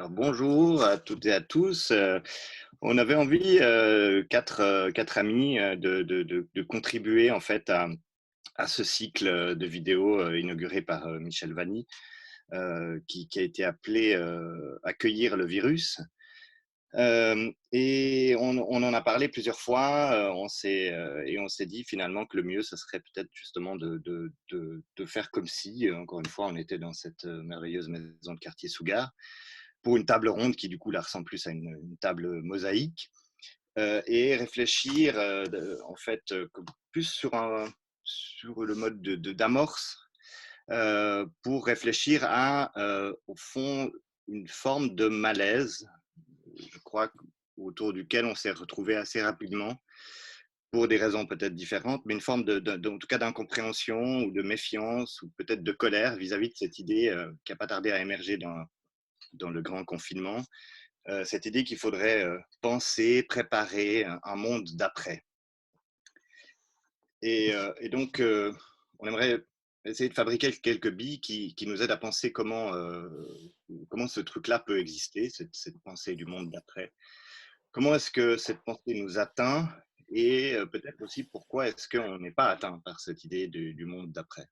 Alors, bonjour à toutes et à tous. On avait envie, quatre amis, de contribuer en fait à ce cycle de vidéos inauguré par Michel Vanny, qui a été appelé Accueillir le virus. Et on en a parlé plusieurs fois. On s'est dit finalement que le mieux, ce serait peut-être justement de faire comme si, encore une fois, on était dans cette merveilleuse maison de quartier Sougar, pour une table ronde qui du coup là ressemble plus à une table mosaïque, et réfléchir en fait plus sur le mode d'amorce, pour réfléchir à au fond une forme de malaise, je crois, autour duquel on s'est retrouvé assez rapidement pour des raisons peut-être différentes, mais une forme en tout cas d'incompréhension ou de méfiance ou peut-être de colère vis-à-vis de cette idée qui n'a pas tardé à émerger dans le grand confinement, cette idée qu'il faudrait penser, préparer un monde d'après. Et donc, on aimerait essayer de fabriquer quelques billes qui nous aident à penser comment ce truc-là peut exister, cette pensée du monde d'après. Comment est-ce que cette pensée nous atteint et peut-être aussi pourquoi est-ce qu'on n'est pas atteint par cette idée du monde d'après?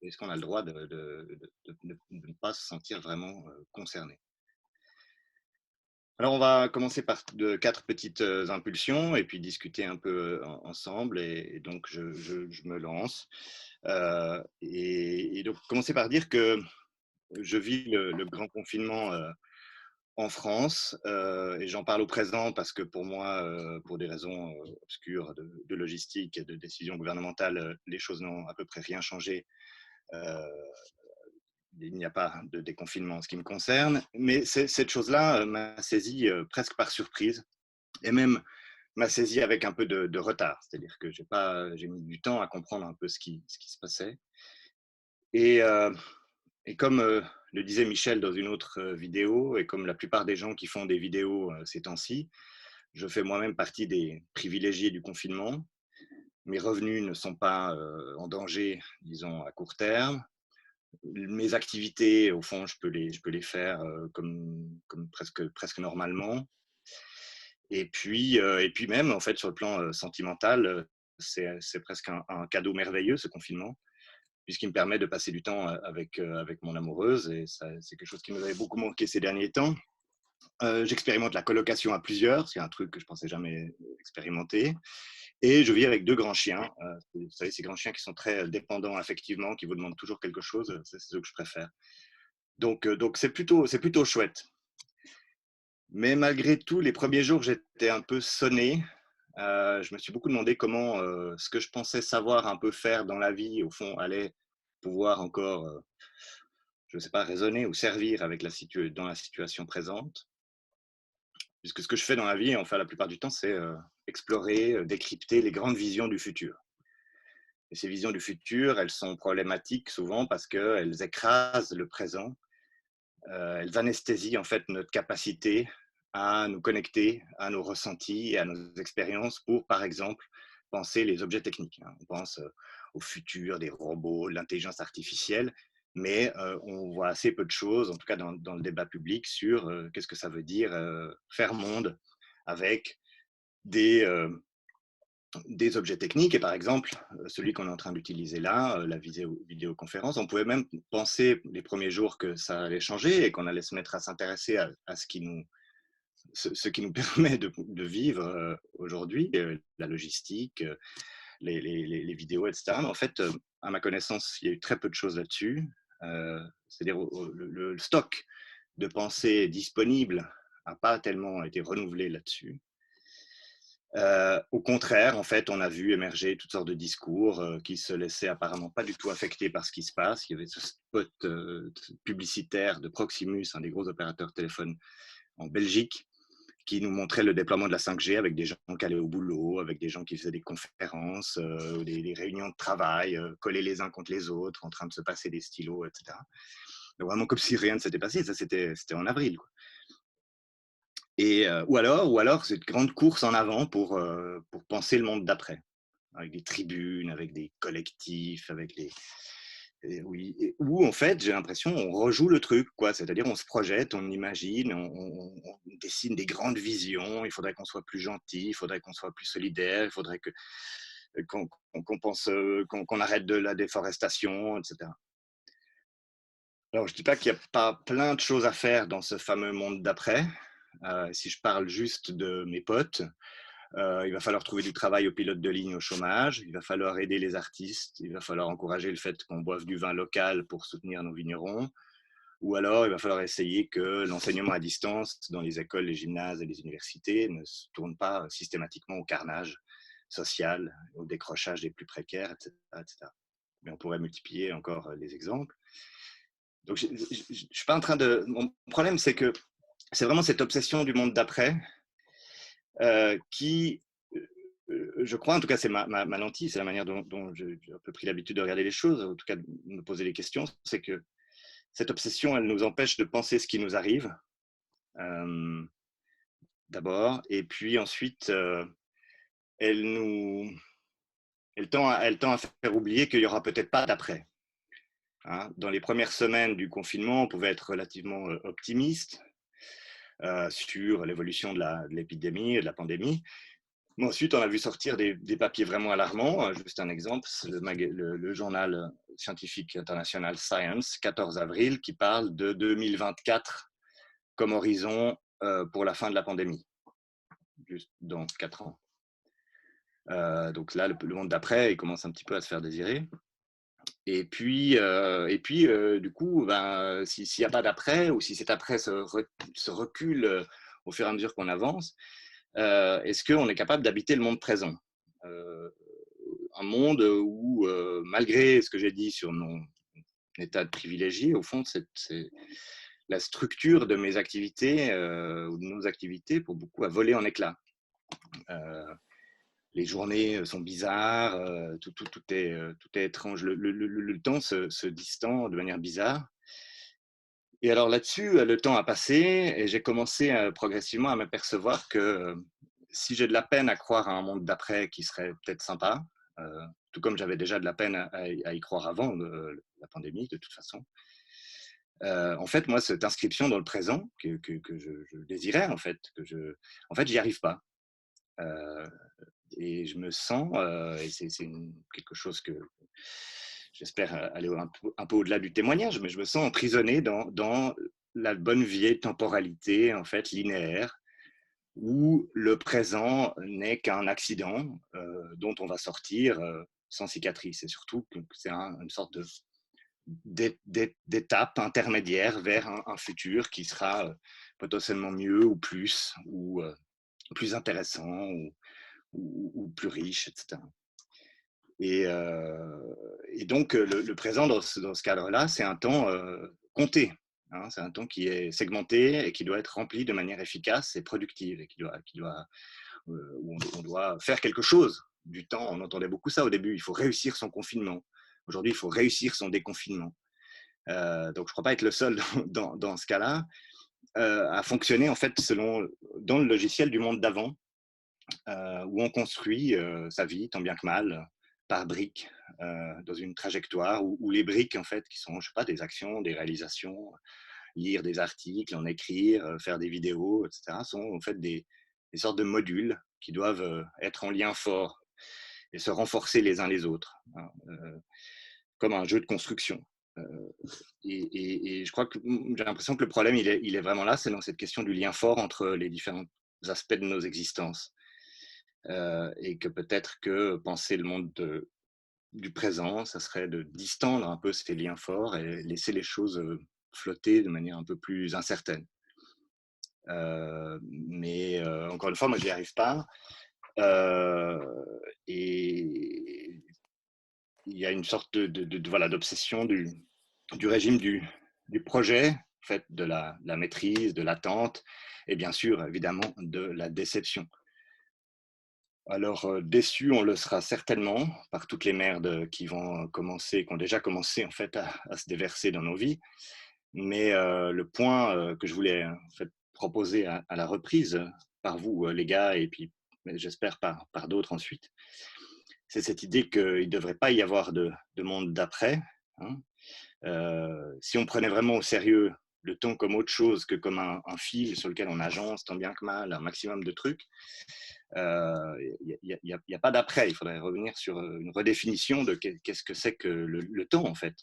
Est-ce qu'on a le droit de ne pas se sentir vraiment concerné? Alors, on va commencer par quatre petites impulsions et puis discuter un peu ensemble. Et donc, je me lance. Et donc, commencer par dire que je vis le grand confinement en France, et j'en parle au présent parce que pour moi, pour des raisons obscures de logistique et de décision gouvernementale, les choses n'ont à peu près rien changé. Euh, il n'y a pas de déconfinement en ce qui me concerne, mais cette chose-là m'a saisi presque par surprise, et même m'a saisi avec un peu de retard. C'est-à-dire que j'ai mis du temps à comprendre un peu ce qui se passait. Et, euh, et comme le disait Michel dans une autre vidéo, et comme la plupart des gens qui font des vidéos ces temps-ci, je fais moi-même partie des privilégiés du confinement. Mes revenus ne sont pas en danger, disons, à court terme. Mes activités, au fond, je peux les faire comme presque normalement. Et puis même, en fait, sur le plan sentimental, c'est presque un cadeau merveilleux, ce confinement, puisqu'il me permet de passer du temps avec mon amoureuse, et ça, c'est quelque chose qui nous avait beaucoup manqué ces derniers temps. J'expérimente la colocation à plusieurs, c'est un truc que je pensais jamais expérimenter. Et je vis avec deux grands chiens. Vous savez, ces grands chiens qui sont très dépendants affectivement, qui vous demandent toujours quelque chose, c'est ceux que je préfère. Donc c'est plutôt chouette. Mais malgré tout, les premiers jours, j'étais un peu sonné. Je me suis beaucoup demandé comment ce que je pensais savoir un peu faire dans la vie, au fond, allait pouvoir encore, je ne sais pas, raisonner ou servir dans la situation présente. Puisque ce que je fais dans la vie, enfin la plupart du temps, c'est explorer, décrypter les grandes visions du futur. Et ces visions du futur, elles sont problématiques souvent parce qu'elles écrasent le présent. Elles anesthésient en fait notre capacité à nous connecter à nos ressentis et à nos expériences pour, par exemple, penser les objets techniques. On pense au futur des robots, l'intelligence artificielle, mais on voit assez peu de choses, en tout cas dans le débat public, sur qu'est-ce que ça veut dire faire monde avec des, euh, des objets techniques. Et par exemple, celui qu'on est en train d'utiliser là, la vidéoconférence, on pouvait même penser les premiers jours que ça allait changer et qu'on allait se mettre à s'intéresser à ce qui nous permet de vivre aujourd'hui, la logistique, les vidéos, etc. Mais en fait, à ma connaissance, il y a eu très peu de choses là-dessus. C'est-à-dire le stock de pensée disponible n'a pas tellement été renouvelé là-dessus. Au contraire, en fait, on a vu émerger toutes sortes de discours qui se laissaient apparemment pas du tout affecter par ce qui se passe. Il y avait ce spot publicitaire de Proximus, un des gros opérateurs de téléphone en Belgique, qui nous montrait le déploiement de la 5G avec des gens qui allaient au boulot, avec des gens qui faisaient des conférences, des réunions de travail, collés les uns contre les autres, en train de se passer des stylos, etc. Donc vraiment comme si rien ne s'était passé. Ça, c'était en avril, quoi. Ou alors cette grande course en avant pour penser le monde d'après, avec des tribunes, avec des collectifs, avec Et oui, où en fait, j'ai l'impression on rejoue le truc, quoi. C'est-à-dire on se projette, on imagine, on dessine des grandes visions. Il faudrait qu'on soit plus gentil, il faudrait qu'on soit plus solidaire, il faudrait que qu'on pense, qu'on arrête de la déforestation, etc. Alors je dis pas qu'il n'y a pas plein de choses à faire dans ce fameux monde d'après. Si je parle juste de mes potes, il va falloir trouver du travail aux pilotes de ligne au chômage, il va falloir aider les artistes, il va falloir encourager le fait qu'on boive du vin local pour soutenir nos vignerons, ou alors il va falloir essayer que l'enseignement à distance dans les écoles, les gymnases et les universités ne se tourne pas systématiquement au carnage social, au décrochage des plus précaires, etc., etc. Mais on pourrait multiplier encore les exemples. Donc je ne suis pas en train de... Mon problème, c'est que c'est vraiment cette obsession du monde d'après qui, je crois, en tout cas, c'est ma lentille, c'est la manière dont j'ai un peu pris l'habitude de regarder les choses, en tout cas de me poser des questions, c'est que cette obsession, elle nous empêche de penser ce qui nous arrive, euh, d'abord, et puis ensuite, elle, nous, elle tend à faire oublier qu'il n'y aura peut-être pas d'après. Hein. Dans les premières semaines du confinement, on pouvait être relativement optimiste sur l'évolution de l'épidémie et de la pandémie. Mais ensuite, on a vu sortir des papiers vraiment alarmants. Juste un exemple, le journal scientifique international Science, 14 avril, qui parle de 2024 comme horizon pour la fin de la pandémie, juste dans 4 ans. Donc là, le monde d'après, il commence un petit peu à se faire désirer. Et puis du coup, ben, s'il n'y a pas d'après, ou si cet après se recule au fur et à mesure qu'on avance, est-ce qu'on est capable d'habiter le monde présent, un monde où, malgré ce que j'ai dit sur mon état de privilégié, au fond, c'est la structure de mes activités ou de nos activités, pour beaucoup, a volé en éclats. Les journées sont bizarres, tout est étrange. Le temps se distend de manière bizarre. Et alors là-dessus, le temps a passé et j'ai commencé progressivement à m'apercevoir que si j'ai de la peine à croire à un monde d'après qui serait peut-être sympa, tout comme j'avais déjà de la peine à y croire avant la pandémie, de toute façon, en fait, moi, cette inscription dans le présent que je désirais, en fait, j'y arrive pas. Euh, et je me sens, et c'est quelque chose que j'espère aller un peu au-delà du témoignage, mais je me sens emprisonné dans la bonne vieille temporalité, en fait, linéaire, où le présent n'est qu'un accident dont on va sortir sans cicatrice. Et surtout, c'est une sorte d'étape intermédiaire vers un futur qui sera potentiellement mieux ou plus intéressant ou plus riche, etc. Et donc, le présent, dans ce cadre-là, c'est un temps compté. Hein, c'est un temps qui est segmenté et qui doit être rempli de manière efficace et productive, et où on doit faire quelque chose du temps. On entendait beaucoup ça au début. Il faut réussir son confinement. Aujourd'hui, il faut réussir son déconfinement. Donc, je ne crois pas être le seul dans ce cas-là à fonctionner en fait dans le logiciel du monde d'avant, où on construit sa vie tant bien que mal par briques dans une trajectoire où les briques en fait qui sont, je sais pas, des actions, des réalisations, lire des articles, en écrire, faire des vidéos, etc., sont en fait des sortes de modules qui doivent être en lien fort et se renforcer les uns les autres, hein, comme un jeu de construction. Et je crois que j'ai l'impression que le problème, il est vraiment là, c'est dans cette question du lien fort entre les différents aspects de nos existences. Et que peut-être que penser le monde du présent, ça serait de distendre un peu ces liens forts et laisser les choses flotter de manière un peu plus incertaine. Mais encore une fois, moi, je n'y arrive pas. Et il y a une sorte voilà, d'obsession du régime du projet, en fait, de la maîtrise, de l'attente, et bien sûr, évidemment, de la déception. Alors, déçu, on le sera certainement par toutes les merdes qui vont commencer, qui ont déjà commencé en fait à se déverser dans nos vies. Mais le point que je voulais en fait, proposer à la reprise par vous, les gars, et puis j'espère par d'autres ensuite, c'est cette idée qu'il ne devrait pas y avoir de monde d'après, hein, Si on prenait vraiment au sérieux le temps comme autre chose que comme un fil sur lequel on agence tant bien que mal un maximum de trucs, il n'y a pas d'après. Il faudrait revenir sur une redéfinition de qu'est-ce que c'est que le temps, en fait.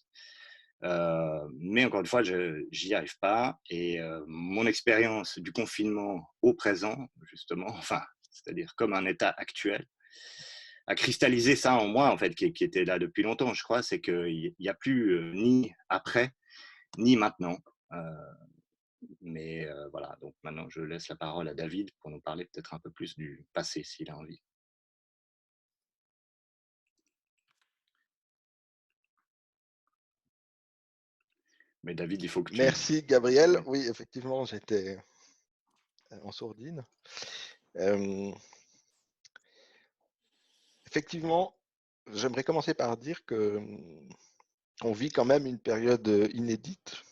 Mais encore une fois, j'y arrive pas. Et mon expérience du confinement au présent, justement, enfin, c'est-à-dire comme un état actuel, a cristallisé ça en moi, en fait, qui était là depuis longtemps, je crois, c'est qu'il n'y a plus ni après, ni maintenant. Euh, mais voilà, donc maintenant, je laisse la parole à David pour nous parler peut-être un peu plus du passé, s'il a envie. Mais David, il faut que tu... Merci Gabriel. Oui, effectivement, j'étais en sourdine. Effectivement, j'aimerais commencer par dire que on vit quand même une période inédite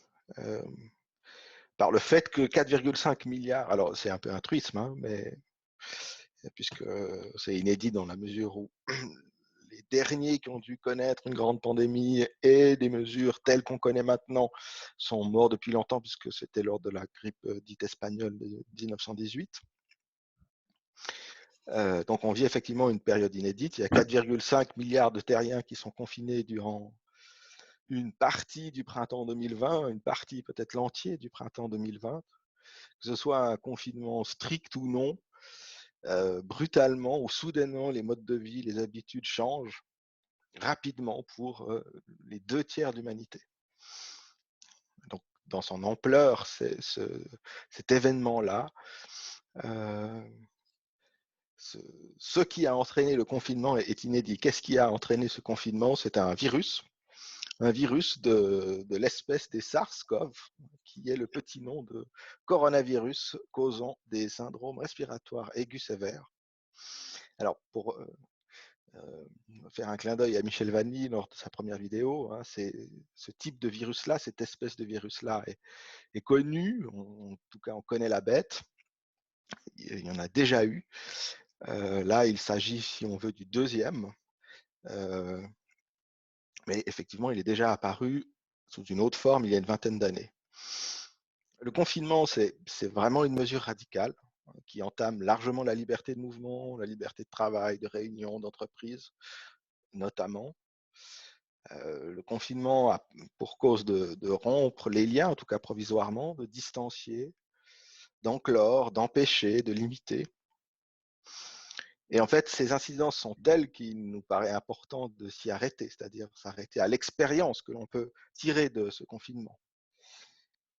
par le fait que 4,5 milliards, alors c'est un peu un truisme, hein, mais puisque c'est inédit dans la mesure où les derniers qui ont dû connaître une grande pandémie et des mesures telles qu'on connaît maintenant sont morts depuis longtemps, puisque c'était lors de la grippe dite espagnole de 1918. Donc on vit effectivement une période inédite. Il y a 4,5 milliards de terriens qui sont confinés durant une partie du printemps 2020, une partie peut-être l'entier du printemps 2020, que ce soit un confinement strict ou non, brutalement ou soudainement, les modes de vie, les habitudes changent rapidement pour les 2 tiers de l'humanité. Donc, dans son ampleur, cet événement-là, ce qui a entraîné le confinement est inédit. Qu'est-ce qui a entraîné ce confinement? C'est un virus de l'espèce des SARS-CoV, qui est le petit nom de coronavirus causant des syndromes respiratoires aigus sévères. Alors, pour faire un clin d'œil à Michel Vanny lors de sa première vidéo, hein, ce type de virus-là, cette espèce de virus-là est connu, en tout cas on connaît la bête, il y en a déjà eu. Là, il s'agit, si on veut, du deuxième, mais effectivement, il est déjà apparu sous une autre forme il y a une vingtaine d'années. Le confinement, c'est vraiment une mesure radicale qui entame largement la liberté de mouvement, la liberté de travail, de réunion, d'entreprise, notamment. Le confinement a pour cause de rompre les liens, en tout cas provisoirement, de distancier, d'enclore, d'empêcher, de limiter. Et en fait, ces incidences sont telles qu'il nous paraît important de s'y arrêter, c'est-à-dire s'arrêter à l'expérience que l'on peut tirer de ce confinement.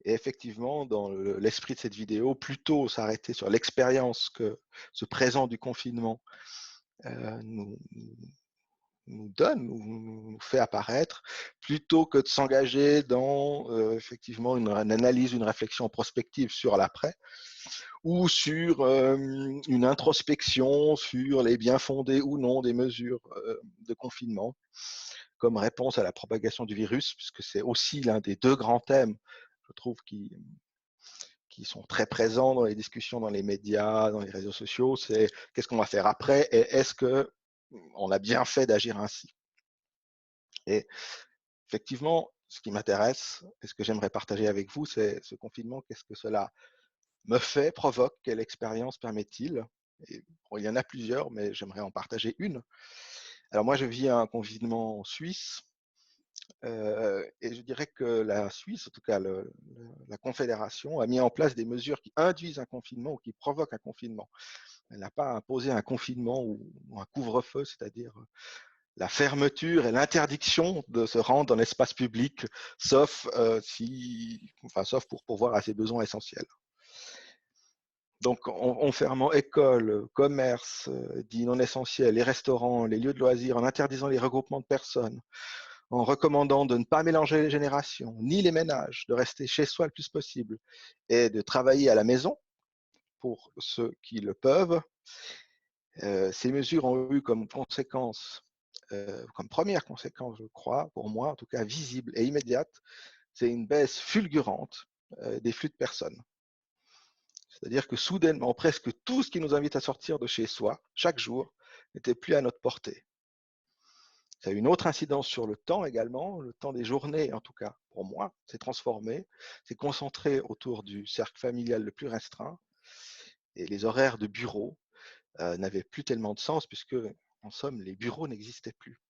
Et effectivement, dans l'esprit de cette vidéo, plutôt s'arrêter sur l'expérience que ce présent du confinement nous donne, nous fait apparaître, plutôt que de s'engager dans effectivement une analyse, une réflexion prospective sur l'après, ou sur une introspection sur les bien fondés ou non des mesures de confinement, comme réponse à la propagation du virus, puisque c'est aussi l'un des 2 grands thèmes, je trouve, qui sont très présents dans les discussions, dans les médias, dans les réseaux sociaux. C'est qu'est-ce qu'on va faire après et est-ce qu'on a bien fait d'agir ainsi. Et effectivement, ce qui m'intéresse et ce que j'aimerais partager avec vous, c'est ce confinement, qu'est-ce que cela me fait, provoque, quelle expérience permet-il? Et bon, il y en a plusieurs, mais j'aimerais en partager une. Alors moi, je vis un confinement suisse, et je dirais que la Suisse, en tout cas la Confédération, a mis en place des mesures qui induisent un confinement ou qui provoquent un confinement. Elle n'a pas imposé un confinement ou un couvre-feu, c'est-à-dire la fermeture et l'interdiction de se rendre dans l'espace public, sauf sauf pour pourvoir à ses besoins essentiels. Donc, en fermant écoles, commerces, dits non essentiels, les restaurants, les lieux de loisirs, en interdisant les regroupements de personnes, en recommandant de ne pas mélanger les générations, ni les ménages, de rester chez soi le plus possible et de travailler à la maison pour ceux qui le peuvent. Ces mesures ont eu comme conséquence, comme première conséquence, je crois, pour moi en tout cas visible et immédiate, c'est une baisse fulgurante des flux de personnes. C'est-à-dire que soudainement, presque tout ce qui nous invite à sortir de chez soi, chaque jour, n'était plus à notre portée. Ça a une autre incidence sur le temps également, le temps des journées en tout cas, pour moi, s'est transformé, s'est concentré autour du cercle familial le plus restreint, et les horaires de bureau n'avaient plus tellement de sens puisque, en somme, les bureaux n'existaient plus.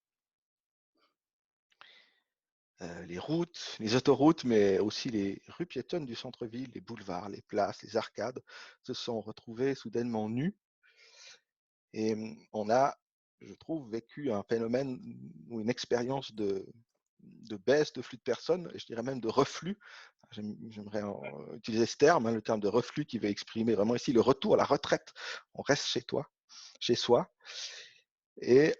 Les routes, les autoroutes, mais aussi les rues piétonnes du centre-ville, les boulevards, les places, les arcades, se sont retrouvées soudainement nues. Et on a, je trouve, vécu un phénomène ou une expérience de baisse de flux de personnes, et je dirais même de reflux. J'aimerais utiliser ce terme, hein, le terme de reflux qui veut exprimer vraiment ici le retour à la retraite. On reste chez toi, chez soi. Et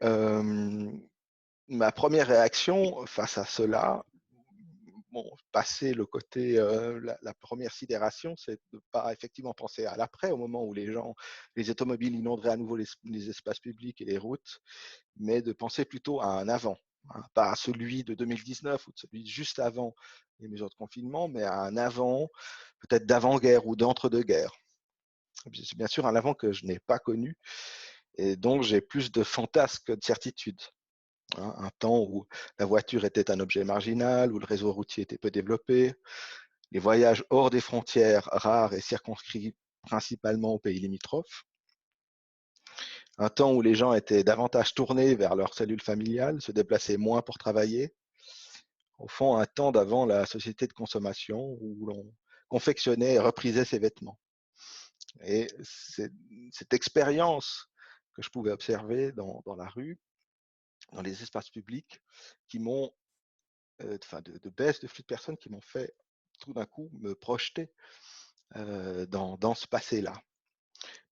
ma première réaction face à cela, bon, passer le côté, la première sidération, c'est de ne pas effectivement penser à l'après, au moment où les automobiles inonderaient à nouveau les espaces publics et les routes, mais de penser plutôt à un avant, hein, pas à celui de 2019 ou de celui juste avant les mesures de confinement, mais à un avant, peut-être d'avant-guerre ou d'entre-deux-guerres. C'est bien sûr un avant que je n'ai pas connu et donc j'ai plus de fantasmes que de certitudes. Hein, un temps où la voiture était un objet marginal, où le réseau routier était peu développé, les voyages hors des frontières rares et circonscrits principalement aux pays limitrophes, un temps où les gens étaient davantage tournés vers leur cellule familiale, se déplaçaient moins pour travailler, au fond un temps d'avant la société de consommation où l'on confectionnait et reprisait ses vêtements. Et c'est cette expérience que je pouvais observer dans la rue, dans les espaces publics, qui m'ont, de baisse de flux de personnes qui m'ont fait tout d'un coup me projeter dans ce passé-là.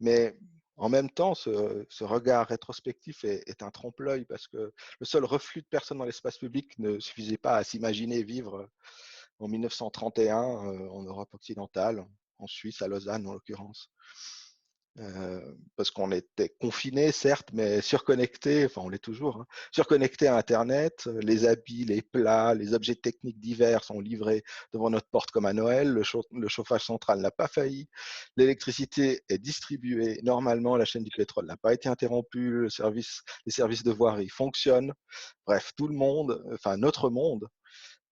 Mais en même temps, ce regard rétrospectif est un trompe-l'œil parce que le seul reflux de personnes dans l'espace public ne suffisait pas à s'imaginer vivre en 1931 en Europe occidentale, en Suisse, à Lausanne en l'occurrence. Parce qu'on était confinés, certes, mais surconnectés, enfin on l'est toujours, hein, surconnectés à Internet, les habits, les plats, les objets techniques divers sont livrés devant notre porte comme à Noël, le chauffage central n'a pas failli, l'électricité est distribuée normalement, la chaîne du pétrole n'a pas été interrompue, les services de voirie fonctionnent, bref, tout le monde, enfin notre monde,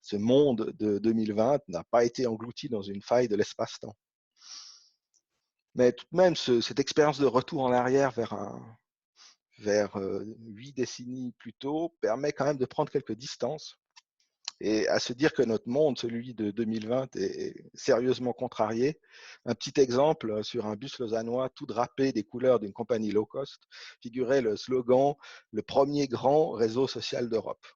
ce monde de 2020 n'a pas été englouti dans une faille de l'espace-temps. Mais tout de même, cette expérience de retour en arrière vers 8 décennies plus tôt permet quand même de prendre quelques distances et à se dire que notre monde, celui de 2020, est sérieusement contrarié. Un petit exemple, sur un bus lausannois tout drapé des couleurs d'une compagnie low cost, figurait le slogan « Le premier grand réseau social d'Europe ».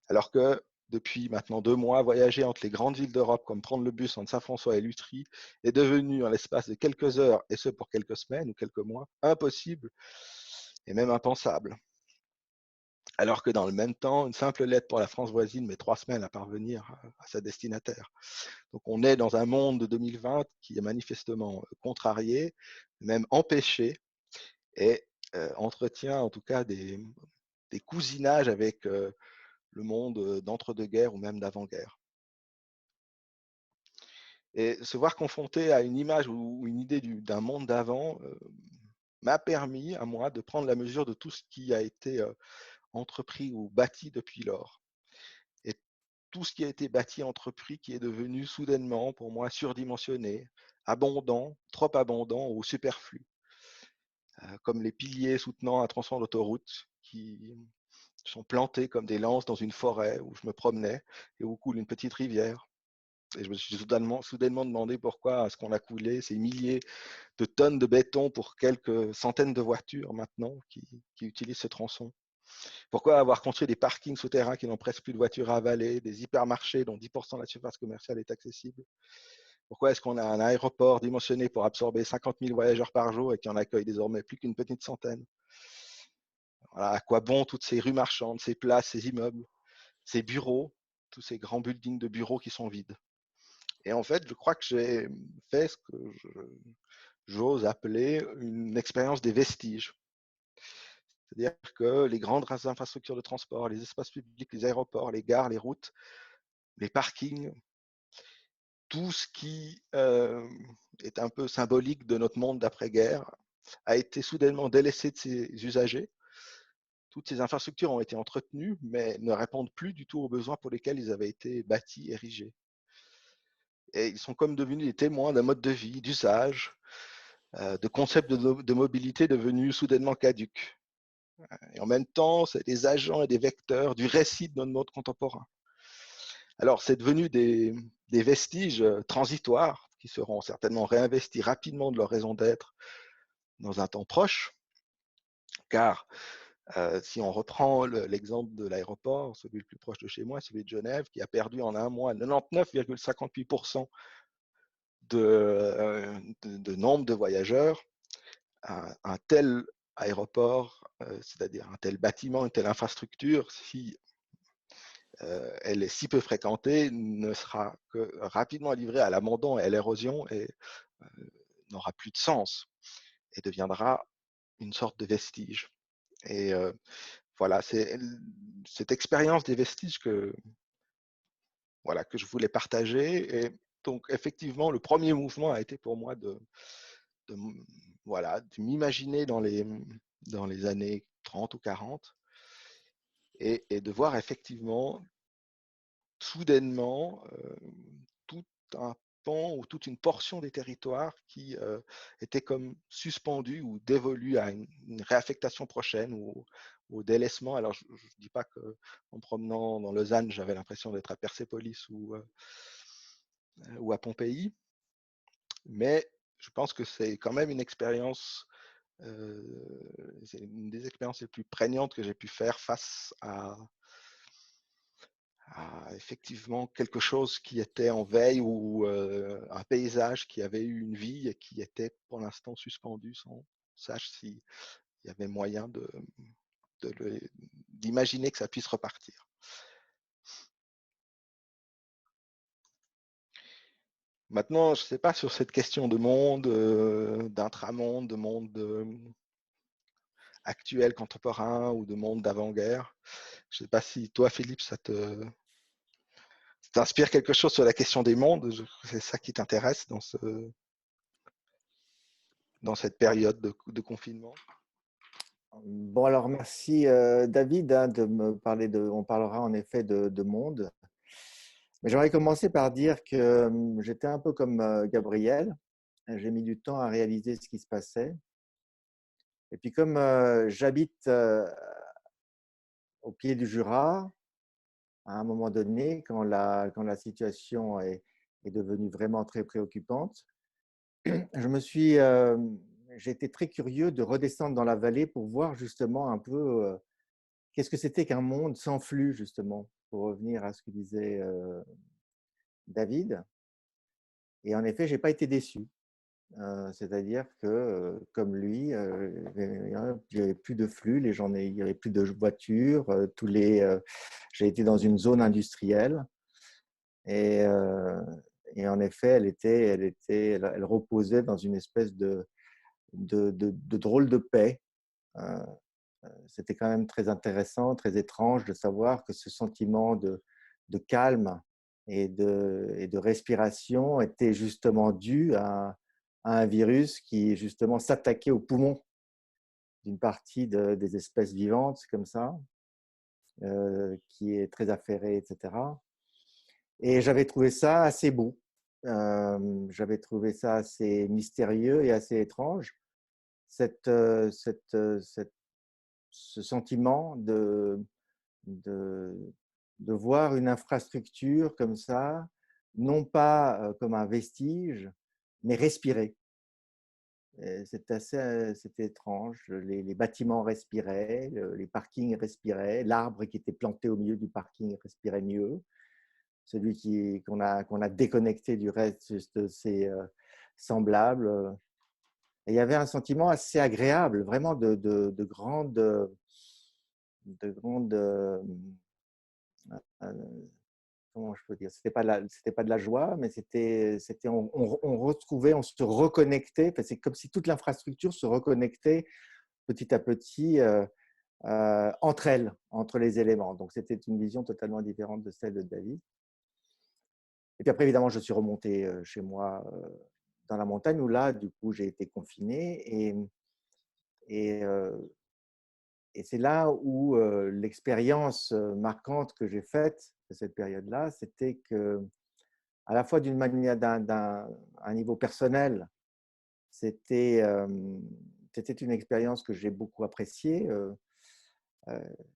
Alors que depuis maintenant 2 mois, voyager entre les grandes villes d'Europe, comme prendre le bus entre Saint-François et Lutry, est devenu en l'espace de quelques heures, et ce pour quelques semaines ou quelques mois, impossible et même impensable. Alors que dans le même temps, une simple lettre pour la France voisine met 3 semaines à parvenir à sa destinataire. Donc on est dans un monde de 2020 qui est manifestement contrarié, même empêché, et entretient en tout cas des cousinages avec le monde d'entre-deux-guerres ou même d'avant-guerre. Et se voir confronté à une image ou une idée d'un monde d'avant m'a permis à moi de prendre la mesure de tout ce qui a été entrepris ou bâti depuis lors. Et tout ce qui a été bâti, entrepris, qui est devenu soudainement pour moi surdimensionné, abondant, trop abondant ou superflu. Comme les piliers soutenant un tronçon d'autoroute qui sont plantés comme des lances dans une forêt où je me promenais et où coule une petite rivière. Et je me suis soudainement demandé pourquoi est-ce qu'on a coulé ces milliers de tonnes de béton pour quelques centaines de voitures maintenant qui utilisent ce tronçon. Pourquoi avoir construit des parkings souterrains qui n'ont presque plus de voitures à avaler, des hypermarchés dont 10% de la surface commerciale est accessible? Pourquoi est-ce qu'on a un aéroport dimensionné pour absorber 50 000 voyageurs par jour et qui en accueille désormais plus qu'une petite centaine? Voilà, à quoi bon toutes ces rues marchandes, ces places, ces immeubles, ces bureaux, tous ces grands buildings de bureaux qui sont vides? Et en fait, je crois que j'ai fait ce que j'ose appeler une expérience des vestiges. C'est-à-dire que les grandes infrastructures de transport, les espaces publics, les aéroports, les gares, les routes, les parkings, tout ce qui est un peu symbolique de notre monde d'après-guerre a été soudainement délaissé de ses usagers toutes ces infrastructures ont été entretenues, mais ne répondent plus du tout aux besoins pour lesquels ils avaient été bâtis, érigés. Et ils sont comme devenus des témoins d'un mode de vie, d'usage, de concepts de mobilité devenus soudainement caducs. Et en même temps, c'est des agents et des vecteurs du récit de notre monde contemporain. Alors, c'est devenu des vestiges transitoires qui seront certainement réinvestis rapidement de leur raison d'être dans un temps proche, car si on reprend l'exemple de l'aéroport, celui le plus proche de chez moi, celui de Genève, qui a perdu en un mois 99,58% de nombre de voyageurs, un tel aéroport, c'est-à-dire un tel bâtiment, une telle infrastructure, si elle est si peu fréquentée, ne sera que rapidement livrée à l'abandon et à l'érosion et n'aura plus de sens et deviendra une sorte de vestige. Et voilà, c'est cette expérience des vestiges que je voulais partager. Et donc, effectivement, le premier mouvement a été pour moi de, voilà, de m'imaginer dans les années 30 ou 40 et de voir effectivement soudainement tout un pan ou toute une portion des territoires qui était comme suspendu ou dévolu à une réaffectation prochaine ou au délaissement. Alors, je ne dis pas qu'en promenant dans Lausanne, j'avais l'impression d'être à Persépolis ou à Pompéi, mais je pense que c'est quand même une expérience, c'est une des expériences les plus prégnantes que j'ai pu faire face à effectivement quelque chose qui était en veille ou un paysage qui avait eu une vie et qui était pour l'instant suspendu sans qu'on sache s'il y avait moyen d'imaginer que ça puisse repartir. Maintenant, je ne sais pas sur cette question de monde, d'intramonde, de monde actuel, contemporain ou de monde d'avant-guerre. Je ne sais pas si toi, Philippe, ça t'inspire quelque chose sur la question des mondes. C'est ça qui t'intéresse dans cette période de confinement? Bon, alors merci David de me parler on parlera en effet de monde. Mais j'aurais commencé par dire que j'étais un peu comme Gabriel. J'ai mis du temps à réaliser ce qui se passait. Et puis comme j'habite au pied du Jura, à un moment donné, quand la situation est devenue vraiment très préoccupante, j'ai été très curieux de redescendre dans la vallée pour voir justement un peu qu'est-ce que c'était qu'un monde sans flux, justement, pour revenir à ce que disait David. Et en effet, je n'ai pas été déçu. C'est-à-dire que, comme lui, il n'y avait plus de flux, il n'y avait plus de voitures, j'ai été dans une zone industrielle et, et en effet, elle reposait dans une espèce de drôle de paix. Euh, C'était quand même très intéressant, très étrange de savoir que ce sentiment de calme et de respiration était justement dû à un virus qui justement s'attaquait aux poumons d'une partie des espèces vivantes comme ça, qui est très affairée, etc. Et j'avais trouvé ça assez beau. J'avais trouvé ça assez mystérieux et assez étrange, cette, cette, cette ce sentiment de, de voir une infrastructure comme ça, non pas comme un vestige, mais respirer. C'était étrange. Les bâtiments respiraient, les parkings respiraient, l'arbre qui était planté au milieu du parking respirait mieux. Celui qu'on a déconnecté du reste de ses semblables. Et il y avait un sentiment assez agréable, vraiment de grande comment je peux dire, c'était pas de la joie, mais on retrouvait, on se reconnectait. Enfin, c'est comme si toute l'infrastructure se reconnectait petit à petit entre elles, entre les éléments. Donc c'était une vision totalement différente de celle de David. Et puis après, évidemment, je suis remonté chez moi dans la montagne où là, du coup, j'ai été confiné et et c'est là où l'expérience marquante que j'ai faite de cette période-là, c'était que, à la fois d'une manière, un niveau personnel, c'était c'était une expérience que j'ai beaucoup appréciée,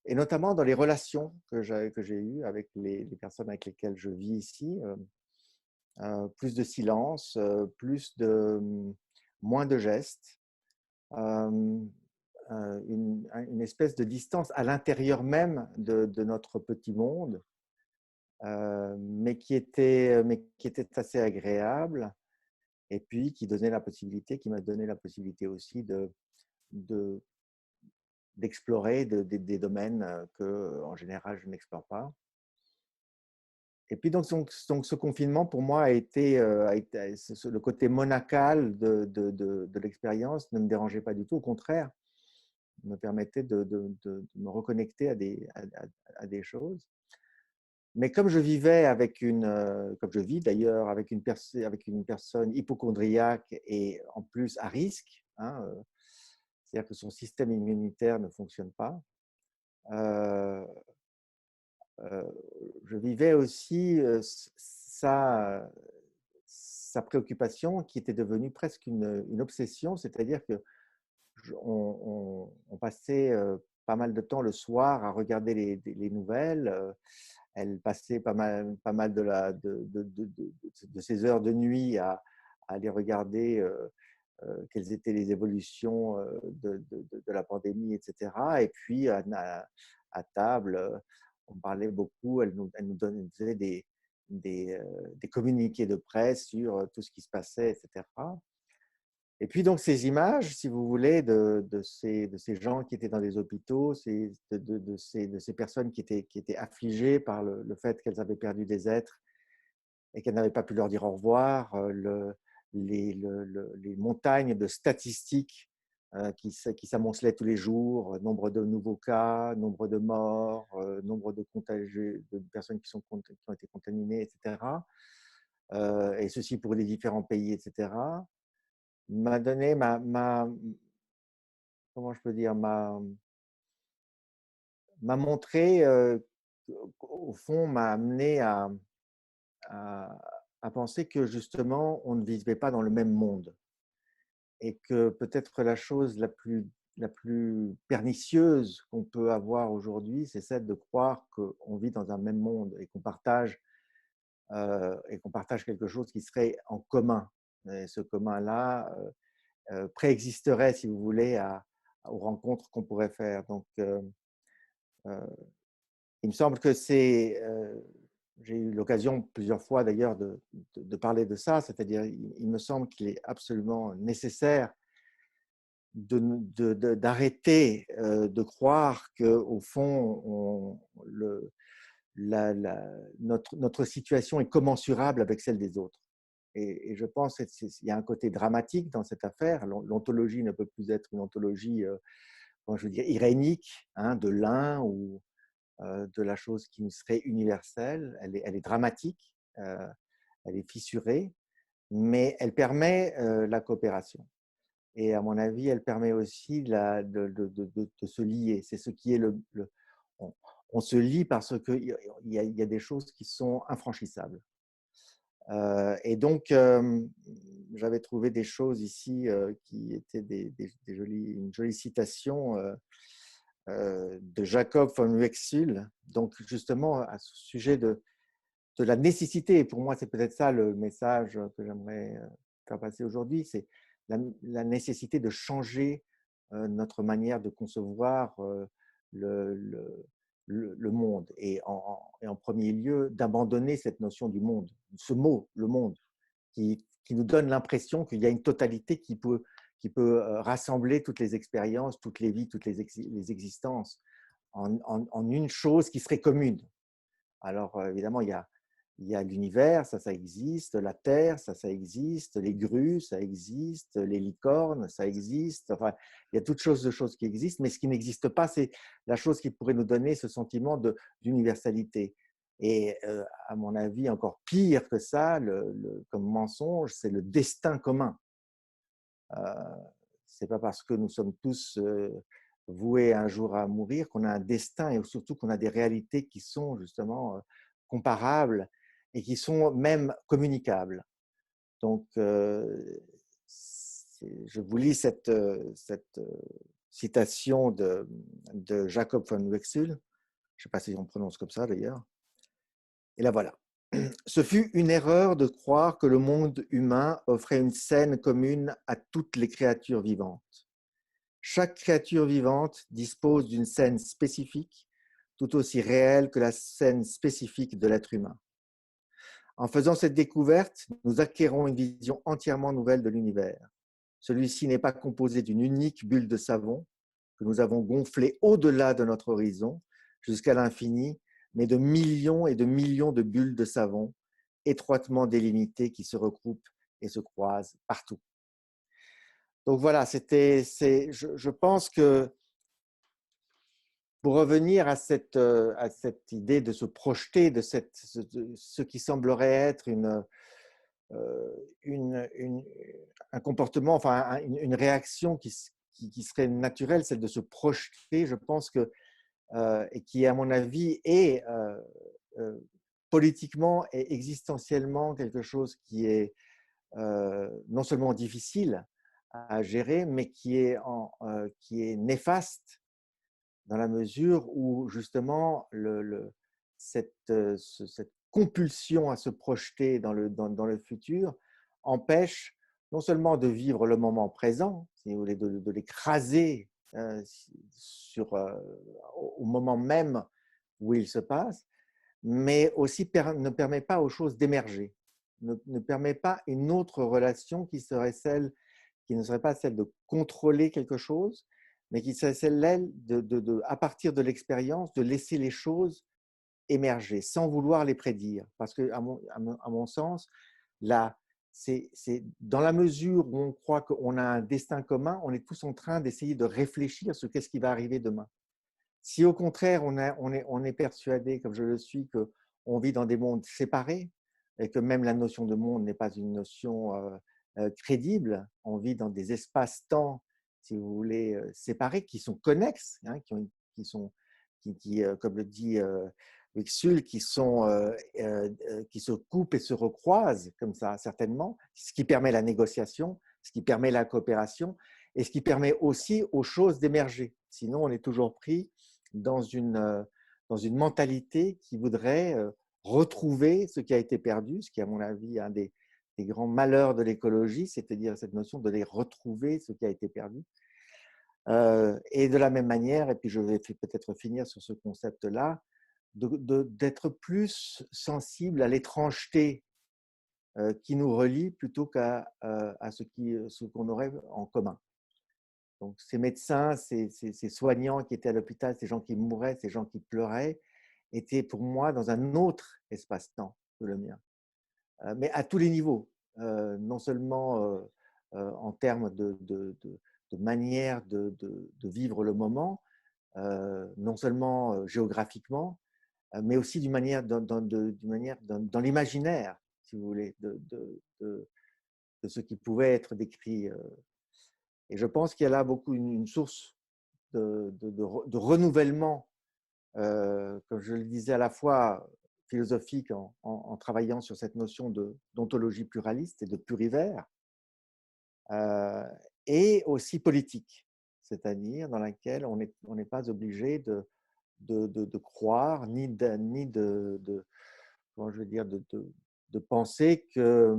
et notamment dans les relations que j'ai eues avec les personnes avec lesquelles je vis ici. Plus de silence, moins de gestes, euh, une espèce de distance à l'intérieur même de notre petit monde, mais qui était assez agréable, et puis qui m'a donné la possibilité aussi de- d'explorer des domaines que, en général, je n'explore pas. Et puis donc ce confinement, pour moi, le côté monacal de l'expérience ne me dérangeait pas du tout. Au contraire, me permettait de me reconnecter à des choses. Mais comme je vivais comme je vis d'ailleurs, avec une personne hypochondriaque et en plus à risque, hein, c'est-à-dire que son système immunitaire ne fonctionne pas, euh, euh, je vivais aussi sa préoccupation qui était devenue presque une obsession, c'est-à-dire que on passait pas mal de temps le soir à regarder les nouvelles. Elle passait pas mal de ses heures de nuit à aller regarder quelles étaient les évolutions de la pandémie, etc. Et puis, à table, on parlait beaucoup, elle nous donnait des communiqués de presse sur tout ce qui se passait, etc. Et puis donc ces images, si vous voulez, de ces gens qui étaient dans des hôpitaux, de ces personnes qui étaient affligées par le fait qu'elles avaient perdu des êtres et qu'elles n'avaient pas pu leur dire au revoir, les montagnes de statistiques qui s'amoncelaient tous les jours, nombre de nouveaux cas, nombre de morts, nombre de contagieux, de personnes qui ont été contaminées, etc. Et ceci pour les différents pays, etc. M'a donné comment je peux dire, m'a montré, au fond, m'a amené à, à penser que justement, on ne vivait pas dans le même monde et que peut-être la chose la plus pernicieuse qu'on peut avoir aujourd'hui, c'est celle de croire qu'on vit dans un même monde et qu'on partage quelque chose qui serait en commun. Et ce commun-là, préexisterait, si vous voulez, aux rencontres qu'on pourrait faire. Donc, euh, il me semble que j'ai eu l'occasion plusieurs fois d'ailleurs de parler de ça, c'est-à-dire il me semble qu'il est absolument nécessaire d'arrêter de croire qu'au fond, notre situation est commensurable avec celle des autres. Et je pense qu'il y a un côté dramatique dans cette affaire. L'ontologie ne peut plus être une ontologie, comment je veux dire, irénique, hein, de l'un ou de la chose qui serait universelle. Elle est dramatique, elle est fissurée, mais elle permet la coopération. Et à mon avis, elle permet aussi de se lier. C'est ce qui est on, on se lie parce qu'il y a des choses qui sont infranchissables. Et donc, j'avais trouvé des choses ici qui étaient une jolie citation de Jacob von Uexküll, donc justement à ce sujet de la nécessité, et pour moi c'est peut-être ça le message que j'aimerais faire passer aujourd'hui, c'est la nécessité de changer notre manière de concevoir le, le, le monde, et en premier lieu d'abandonner cette notion du monde, ce mot, le monde, qui nous donne l'impression qu'il y a une totalité qui peut rassembler toutes les expériences, toutes les vies, toutes les existences en une chose qui serait commune. Alors évidemment, il y a l'univers, ça existe, la Terre, ça existe, les grues, ça existe, les licornes, ça existe. Enfin, il y a toutes de choses qui existent, mais ce qui n'existe pas, c'est la chose qui pourrait nous donner ce sentiment d'universalité. Et à mon avis, encore pire que ça, comme mensonge, c'est le destin commun. C'est pas parce que nous sommes tous voués un jour à mourir, qu'on a un destin et surtout qu'on a des réalités qui sont justement comparables et qui sont même communicables. Donc, je vous lis cette citation de Jacob von Wechsel. Je ne sais pas si on prononce comme ça d'ailleurs. Et la voilà. Ce fut une erreur de croire que le monde humain offrait une scène commune à toutes les créatures vivantes. Chaque créature vivante dispose d'une scène spécifique, tout aussi réelle que la scène spécifique de l'être humain. En faisant cette découverte, nous acquérons une vision entièrement nouvelle de l'univers. Celui-ci n'est pas composé d'une unique bulle de savon que nous avons gonflée au-delà de notre horizon jusqu'à l'infini, mais de millions et de millions de bulles de savon étroitement délimitées qui se regroupent et se croisent partout. Donc voilà, je pense que pour revenir à cette idée de se projeter, de ce qui semblerait être un comportement, enfin une réaction qui serait naturelle, celle de se projeter, je pense que, et qui, à mon avis, est politiquement et existentiellement quelque chose qui est non seulement difficile à gérer, mais qui est néfaste dans la mesure où justement cette compulsion à se projeter dans le futur empêche non seulement de vivre le moment présent, si vous voulez, de l'écraser au moment même où il se passe, mais aussi ne permet pas aux choses d'émerger, ne permet pas une autre relation qui ne serait pas celle de contrôler quelque chose, mais qui serait celle à partir de l'expérience, de laisser les choses émerger sans vouloir les prédire. Parce que, à mon sens, là, c'est dans la mesure où on croit qu'on a un destin commun, on est tous en train d'essayer de réfléchir sur qu'est-ce qui va arriver demain. Si au contraire, on est persuadé, comme je le suis, qu'on vit dans des mondes séparés et que même la notion de monde n'est pas une notion crédible, on vit dans des espaces-temps, si vous voulez, séparés, qui sont connexes, hein, comme le dit Wixul, qui se coupent et se recroisent comme ça, certainement, ce qui permet la négociation, ce qui permet la coopération et ce qui permet aussi aux choses d'émerger. Sinon, on est toujours pris dans une mentalité qui voudrait retrouver ce qui a été perdu, ce qui est à mon avis un des grands malheurs de l'écologie, c'est-à-dire cette notion de les retrouver, ce qui a été perdu. Et de la même manière, et puis je vais peut-être finir sur ce concept-là, d'être plus sensible à l'étrangeté qui nous relie plutôt qu'à ce qu'on aurait en commun. Donc, ces médecins, ces soignants qui étaient à l'hôpital, ces gens qui mouraient, ces gens qui pleuraient, étaient pour moi dans un autre espace-temps que le mien. Mais à tous les niveaux, non seulement en termes de manière de vivre le moment, non seulement géographiquement, mais aussi d'une manière dans l'imaginaire, si vous voulez, de ce qui pouvait être décrit. Et je pense qu'il y a là beaucoup une source de renouvellement, comme je le disais, à la fois philosophique en travaillant sur cette notion d'ontologie pluraliste et de plurivers, et aussi politique, c'est-à-dire dans laquelle on n'est pas obligé de croire ni comment je veux dire, de penser que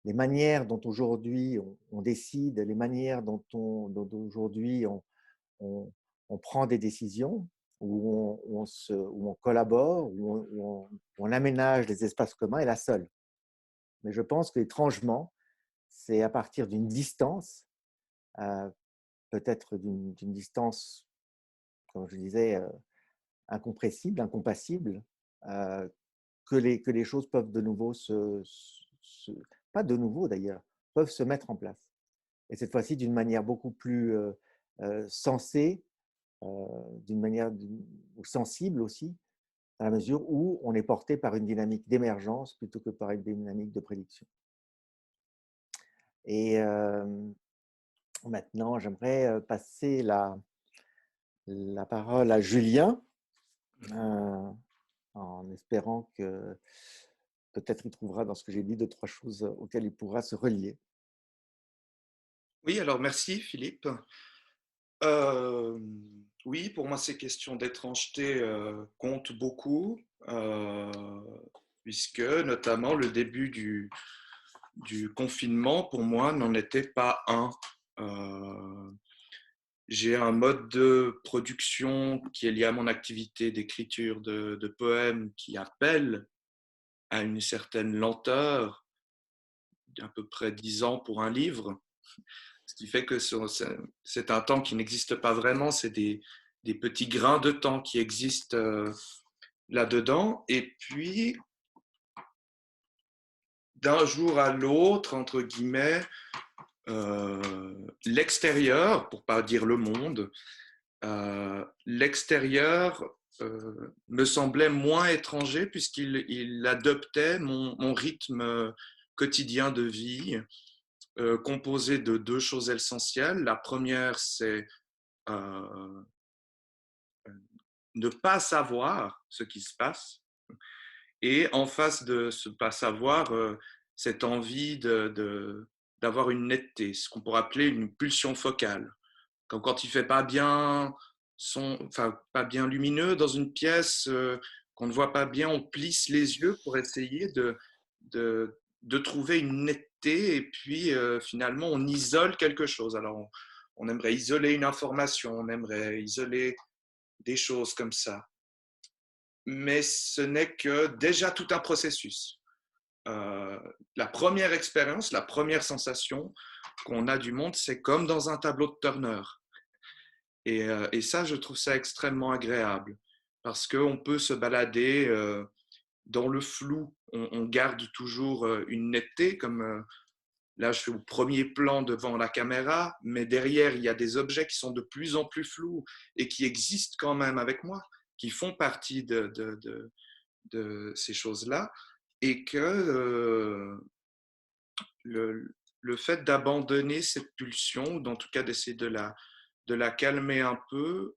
les manières dont aujourd'hui on décide, les manières dont aujourd'hui on prend des décisions, où on collabore, où on aménage les espaces communs est la seule. Mais je pense qu'étrangement, c'est à partir d'une distance, peut-être d'une distance, comme je disais, incompressible, incompassible, que les choses peuvent de nouveau pas de nouveau d'ailleurs, peuvent se mettre en place. Et cette fois-ci d'une manière beaucoup plus sensée, d'une manière ou sensible aussi, à la mesure où on est porté par une dynamique d'émergence plutôt que par une dynamique de prédiction. Et Maintenant, j'aimerais passer la parole à Julien, euh, en espérant que peut-être il trouvera dans ce que j'ai dit deux, trois choses auxquelles il pourra se relier. Oui, alors merci Philippe. Euh, oui, pour moi ces questions d'étrangeté comptent beaucoup, puisque notamment le début du confinement pour moi n'en était pas un. Euh, j'ai un mode de production qui est lié à mon activité d'écriture de poèmes qui appelle à une certaine lenteur, d'à peu près 10 ans pour un livre. Ce qui fait que c'est un temps qui n'existe pas vraiment, c'est des petits grains de temps qui existent là-dedans. Et puis, d'un jour à l'autre, entre guillemets, l'extérieur, pour pas dire le monde, l'extérieur me semblait moins étranger puisqu'il adoptait mon rythme quotidien de vie, composé de deux choses essentielles. La première, c'est euh, ne pas savoir ce qui se passe. Et en face de ce pas savoir, cette envie d'avoir une netteté, ce qu'on pourrait appeler une pulsion focale. Quand il fait pas bien enfin pas bien lumineux dans une pièce, qu'on ne voit pas bien, on plisse les yeux pour essayer de trouver une netteté, et puis finalement on isole quelque chose. Alors on aimerait isoler une information, on aimerait isoler des choses comme ça. Mais ce n'est que déjà tout un processus. La première expérience, la première sensation qu'on a du monde, c'est comme dans un tableau de Turner. Et ça, je trouve ça extrêmement agréable parce qu'on peut se balader dans le flou. On garde toujours une netteté, comme là, je suis au premier plan devant la caméra, mais derrière, il y a des objets qui sont de plus en plus flous et qui existent quand même avec moi, qui font partie de ces choses-là. Et que le fait d'abandonner cette pulsion, ou en tout cas d'essayer de la calmer un peu,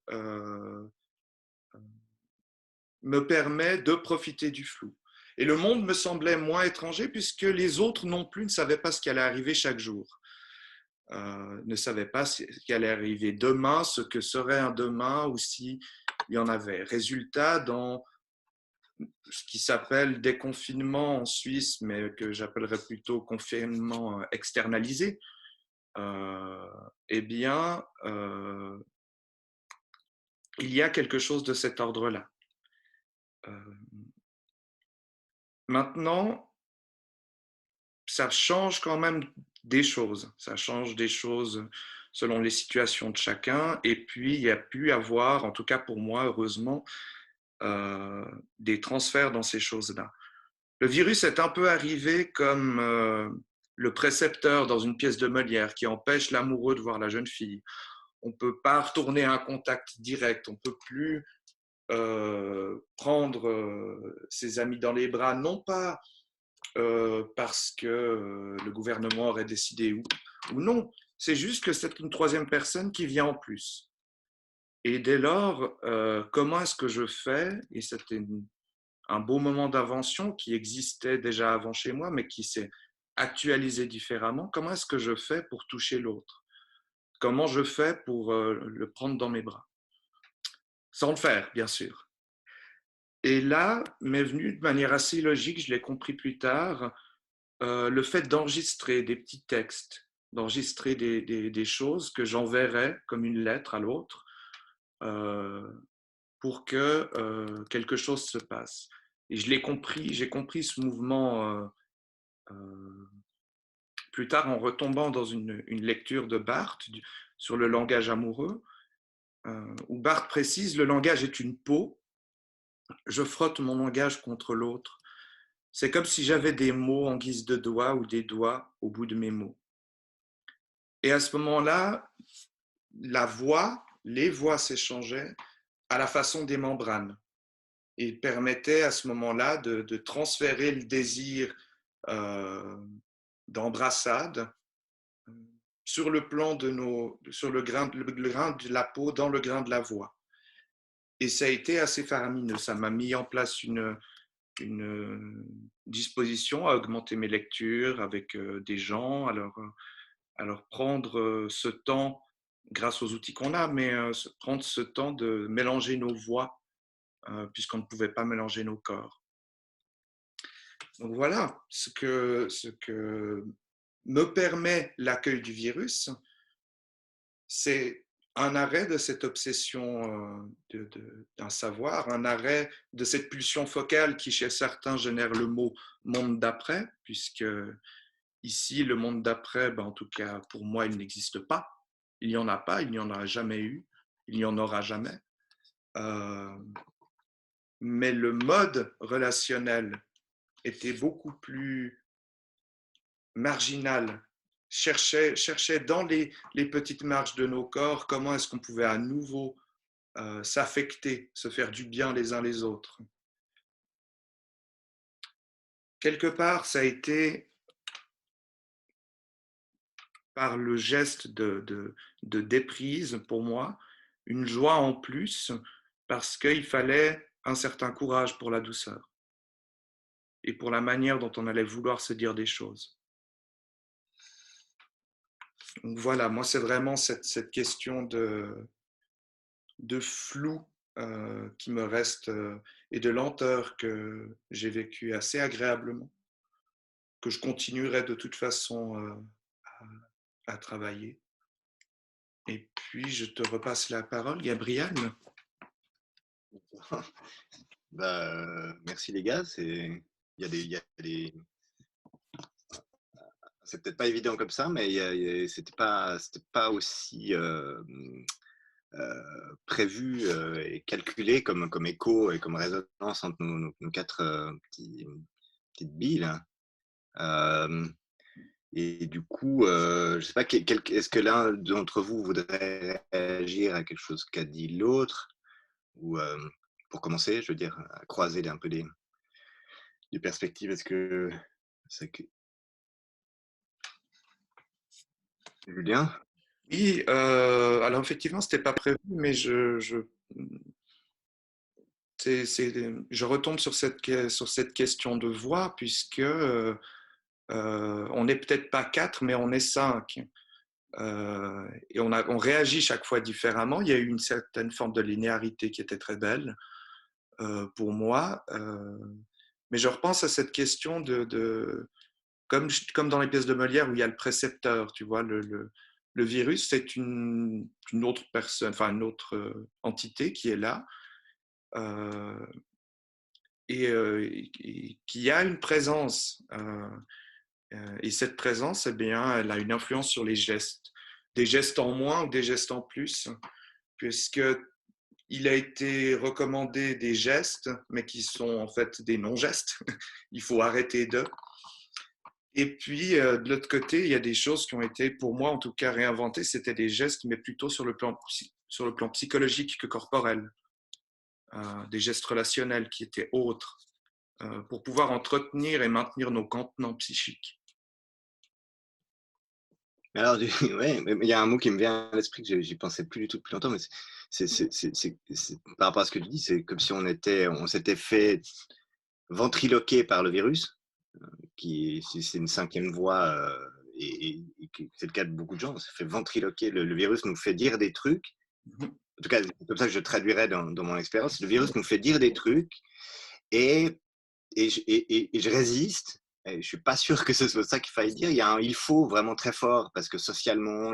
me permet de profiter du flou. Et le monde me semblait moins étranger puisque les autres non plus ne savaient pas ce qui allait arriver chaque jour. Ne savaient pas ce qui allait arriver demain, ce que serait un demain ou s'il y en avait. Résultat, dans ce qui s'appelle déconfinement en Suisse, mais que j'appellerais plutôt confinement externalisé, eh bien, il y a quelque chose de cet ordre-là. Maintenant, ça change quand même des choses. Ça change des choses selon les situations de chacun. Et puis, il y a pu avoir, en tout cas pour moi, heureusement, des transferts dans ces choses-là. Le virus est un peu arrivé comme le précepteur dans une pièce de Molière qui empêche l'amoureux de voir la jeune fille. On ne peut pas retourner à un contact direct. On ne peut plus prendre ses amis dans les bras, non pas parce que le gouvernement aurait décidé ou non. C'est juste que c'est une troisième personne qui vient en plus. Et dès lors, comment est-ce que je fais? Et c'était un beau moment d'invention qui existait déjà avant chez moi, mais qui s'est actualisé différemment. Comment est-ce que je fais pour toucher l'autre? Comment je fais pour le prendre dans mes bras? Sans le faire, bien sûr. Et là, m'est venu de manière assez logique, je l'ai compris plus tard, le fait d'enregistrer des petits textes, d'enregistrer des choses que j'enverrais comme une lettre à l'autre euh, pour que quelque chose se passe. Et je l'ai compris, j'ai compris ce mouvement plus tard en retombant dans une lecture de Barthes sur le langage amoureux, où Barthes précise: le langage est une peau, je frotte mon langage contre l'autre. C'est comme si j'avais des mots en guise de doigts ou des doigts au bout de mes mots. Et à ce moment-là, les voix s'échangeaient à la façon des membranes. Et permettait à ce moment-là de transférer le désir d'embrassade sur le plan sur le grain de la peau, dans le grain de la voix. Et ça a été assez faramineux. Ça m'a mis en place une disposition à augmenter mes lectures avec des gens, à leur prendre ce temps, grâce aux outils qu'on a, mais prendre ce temps de mélanger nos voix, puisqu'on ne pouvait pas mélanger nos corps. Donc voilà ce que me permet l'accueil du virus, c'est un arrêt de cette obsession d'un savoir, un arrêt de cette pulsion focale qui, chez certains, génère le mot monde d'après, puisque ici, le monde d'après, en tout cas pour moi, il n'existe pas. Il n'y en a pas, il n'y en a jamais eu, il n'y en aura jamais. Mais le mode relationnel était beaucoup plus marginal, cherchait dans les petites marges de nos corps comment est-ce qu'on pouvait à nouveau s'affecter, se faire du bien les uns les autres. Quelque part, ça a été par le geste de déprise, pour moi, une joie en plus, parce qu'il fallait un certain courage pour la douceur et pour la manière dont on allait vouloir se dire des choses. Donc voilà, moi c'est vraiment cette question de flou qui me reste et de lenteur que j'ai vécu assez agréablement, que je continuerai de toute façon à travailler. Et puis je te repasse la parole, Gabriel. Merci les gars, il y a des c'est peut-être pas évident comme ça, mais c'était pas aussi prévu et calculé comme écho et comme résonance entre nos quatre petites billes. Et du coup, je sais pas, est-ce que l'un d'entre vous voudrait réagir à quelque chose qu'a dit l'autre, ou pour commencer, je veux dire, à croiser un peu les perspectives. Est-ce que Julien? Oui, alors effectivement, ce n'était pas prévu, mais je retombe sur cette question de voix, puisque on n'est peut-être pas 4, mais on est 5. Et on réagit chaque fois différemment. Il y a eu une certaine forme de linéarité qui était très belle pour moi. Mais je repense à cette question comme dans les pièces de Molière où il y a le précepteur, tu vois, le virus, c'est une autre personne, enfin une autre entité qui est là et qui a une présence. Et cette présence, eh bien, elle a une influence sur les gestes. Des gestes en moins ou des gestes en plus, puisqu'il a été recommandé des gestes, mais qui sont en fait des non-gestes. Il faut arrêter d'eux. Et puis, de l'autre côté, il y a des choses qui ont été, pour moi en tout cas, réinventées. C'était des gestes, mais plutôt sur le plan psychologique que corporel. Des gestes relationnels qui étaient autres, pour pouvoir entretenir et maintenir nos contenants psychiques. Alors, ouais, il y a un mot qui me vient à l'esprit que j'y pensais plus du tout depuis longtemps, mais par rapport à ce que tu dis, c'est comme si on s'était fait ventriloquer par le virus, c'est une cinquième voie, et c'est le cas de beaucoup de gens. On s'est fait ventriloquer. Le virus nous fait dire des trucs. En tout cas, c'est comme ça que je traduirais dans mon expérience. Le virus nous fait dire des trucs et je résiste. Et je ne suis pas sûr que ce soit ça qu'il faille dire. Il faut vraiment très fort parce que socialement,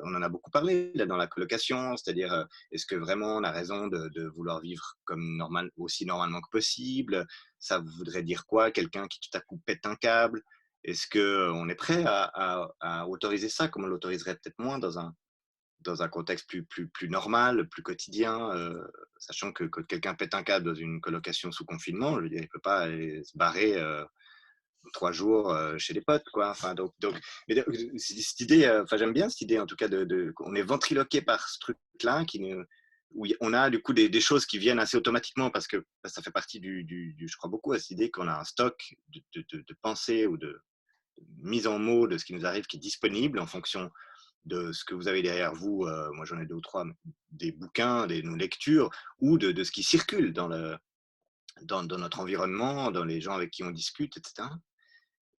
on en a beaucoup parlé là dans la colocation, c'est-à-dire est-ce que vraiment on a raison de vouloir vivre comme aussi normalement que possible? Ça voudrait dire quoi? Quelqu'un qui tout à coup pète un câble? Est-ce qu'on est prêt à autoriser ça comme on l'autoriserait peut-être moins dans un contexte plus normal, plus quotidien, sachant que quand quelqu'un pète un câble dans une colocation sous confinement, je veux dire, il ne peut pas aller se barrer 3 jours chez les potes, quoi. Enfin, mais cette idée, j'aime bien cette idée, en tout cas, on est ventriloqué par ce truc-là, où on a du coup des choses qui viennent assez automatiquement parce que ça fait partie je crois beaucoup à cette idée qu'on a un stock de pensées ou de mise en mots de ce qui nous arrive, qui est disponible en fonction de ce que vous avez derrière vous. Moi, j'en ai 2 ou 3, des bouquins, nos lectures, ou de ce qui circule dans notre environnement, dans les gens avec qui on discute, etc.